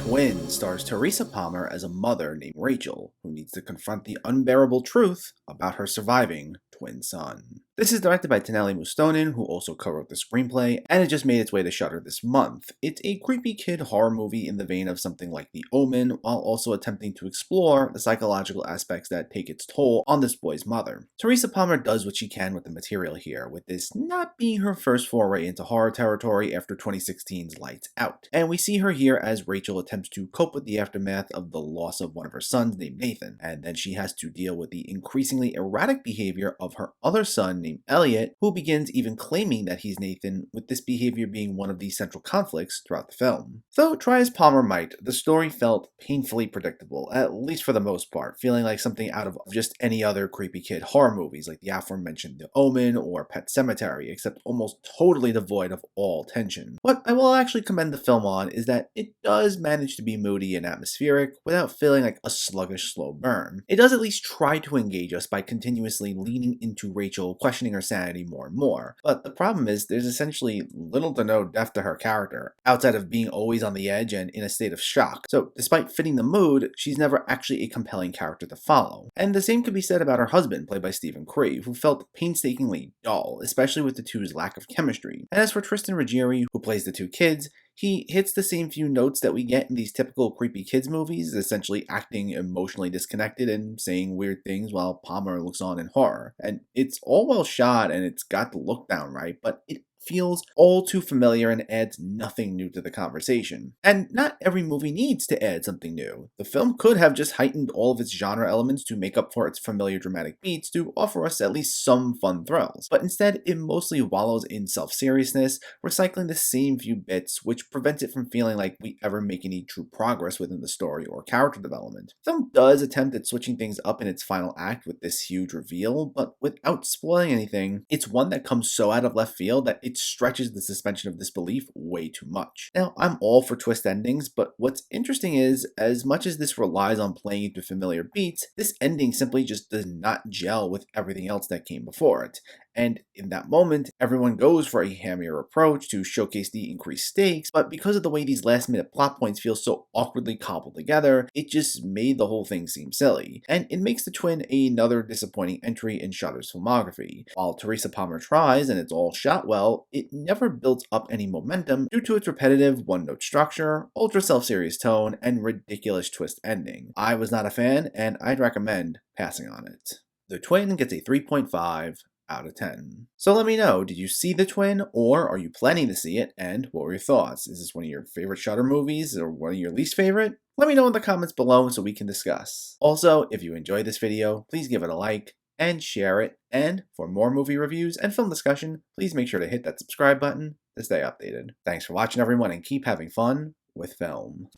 Twin stars Teresa Palmer as a mother named Rachel, who needs to confront the unbearable truth about her surviving twin son. This is directed by Tonali Mustanin, who also co-wrote the screenplay, and it just made its way to Shudder this month. It's a creepy kid horror movie in the vein of something like The Omen, while also attempting to explore the psychological aspects that take its toll on this boy's mother. Teresa Palmer does what she can with the material here, with this not being her first foray into horror territory after 2016's Lights Out. And we see her here as Rachel attempts to cope with the aftermath of the loss of one of her sons named Nathan, and then she has to deal with the increasingly erratic behavior of her other son named Elliot, who begins even claiming that he's Nathan, with this behavior being one of the central conflicts throughout the film. Though try as Palmer might, the story felt painfully predictable, at least for the most part, feeling like something out of just any other creepy kid horror movies like the aforementioned The Omen or Pet Sematary, except almost totally devoid of all tension. What I will actually commend the film on is that it does manage to be moody and atmospheric without feeling like a sluggish slow burn. It does at least try to engage us by continuously leaning into Rachel, questioning her sanity more and more. But the problem is there's essentially little to no depth to her character, outside of being always on the edge and in a state of shock. So despite fitting the mood, she's never actually a compelling character to follow. And the same could be said about her husband, played by Stephen Creve, who felt painstakingly dull, especially with the two's lack of chemistry. And as for Tristan Ruggieri, who plays the two kids, he hits the same few notes that we get in these typical creepy kids movies, essentially acting emotionally disconnected and saying weird things while Palmer looks on in horror. And it's all well shot and it's got the look down right, but it feels all too familiar and adds nothing new to the conversation. And not every movie needs to add something new. The film could have just heightened all of its genre elements to make up for its familiar dramatic beats to offer us at least some fun thrills. But instead, it mostly wallows in self-seriousness, recycling the same few bits, which prevents it from feeling like we ever make any true progress within the story or character development. The film does attempt at switching things up in its final act with this huge reveal, but without spoiling anything, it's one that comes so out of left field that it stretches the suspension of disbelief way too much. Now, I'm all for twist endings, but what's interesting is, as much as this relies on playing into familiar beats, this ending simply just does not gel with everything else that came before it. And in that moment, everyone goes for a hammier approach to showcase the increased stakes, but because of the way these last-minute plot points feel so awkwardly cobbled together, it just made the whole thing seem silly. And it makes The Twin another disappointing entry in Shudder's filmography. While Teresa Palmer tries, and it's all shot well, it never builds up any momentum due to its repetitive one-note structure, ultra self-serious tone, and ridiculous twist ending. I was not a fan, and I'd recommend passing on it. The Twin gets a 3.5 out of 10. So let me know, did you see The Twin, or are you planning to see it, and what were your thoughts? Is this one of your favorite Shudder movies, or one of your least favorite? Let me know in the comments below so we can discuss. Also, if you enjoyed this video, please give it a like, and share it, and for more movie reviews and film discussion, please make sure to hit that subscribe button to stay updated. Thanks for watching everyone, and keep having fun with film.